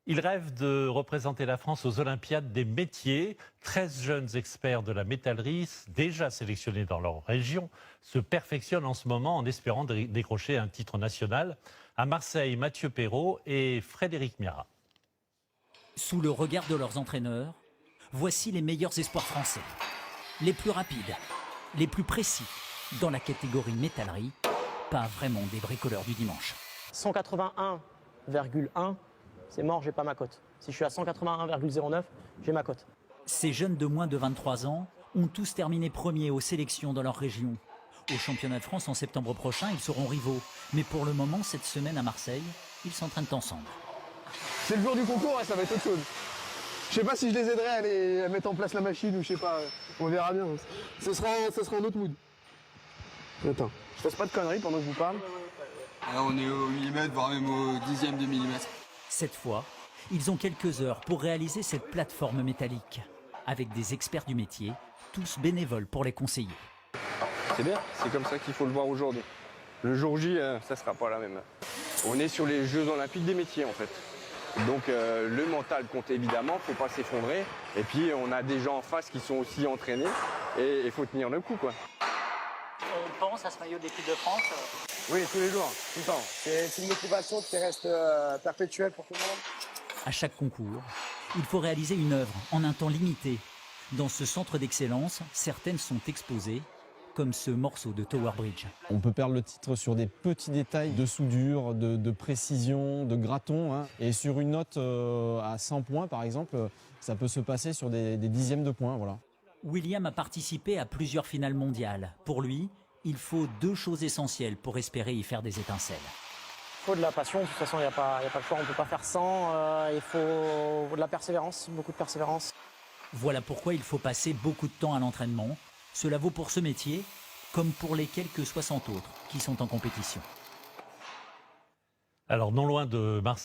Il rêve de représenter la France aux Olympiades des métiers. 13 jeunes experts de la métallerie, déjà sélectionnés dans leur région, se perfectionnent en ce moment en espérant décrocher un titre national. À Marseille, Mathieu Perrault et Frédéric Miara. Sous le regard de leurs entraîneurs, voici les meilleurs espoirs français. Les plus rapides, les plus précis dans la catégorie métallerie. Pas vraiment des bricoleurs du dimanche. 181,1, c'est mort, j'ai pas ma cote. Si je suis à 181,09, j'ai ma cote. Ces jeunes de moins de 23 ans ont tous terminé premiers aux sélections dans leur région. Au championnat de France en septembre prochain, ils seront rivaux. Mais pour le moment, cette semaine à Marseille, ils s'entraînent ensemble. C'est le jour du concours et ça va être autre chose. Je sais pas si je les aiderai à mettre en place la machine ou je sais pas, on verra bien. Ce sera un autre mood. Attends, je fasse pas de conneries pendant que je vous parle. Là, on est au millimètre, voire même au dixième de millimètre. Cette fois, ils ont quelques heures pour réaliser cette plateforme métallique, avec des experts du métier, tous bénévoles pour les conseiller. C'est bien, c'est comme ça qu'il faut le voir aujourd'hui. Le jour J, ça sera pas la même. On est sur les Jeux Olympiques des métiers en fait. Donc le mental compte évidemment, faut pas s'effondrer. Et puis on a des gens en face qui sont aussi entraînés et il faut tenir le coup quoi. On pense à ce maillot de l'équipe de France. Oui, tous les jours, tout le temps. C'est une motivation qui reste perpétuelle pour tout le monde. À chaque concours, il faut réaliser une œuvre en un temps limité. Dans ce centre d'excellence, certaines sont exposées, comme ce morceau de Tower Bridge. On peut perdre le titre sur des petits détails de soudure, de précision, de graton. Hein. Et sur une note à 100 points, par exemple, ça peut se passer sur des dixièmes de points. Voilà. William a participé à plusieurs finales mondiales. Pour lui, il faut deux choses essentielles pour espérer y faire des étincelles. Il faut de la passion, de toute façon il n'y a pas le choix, on ne peut pas faire sans. Il faut de la persévérance, beaucoup de persévérance. Voilà pourquoi il faut passer beaucoup de temps à l'entraînement. Cela vaut pour ce métier, comme pour les quelques 60 autres qui sont en compétition. Alors, non loin de Marseille,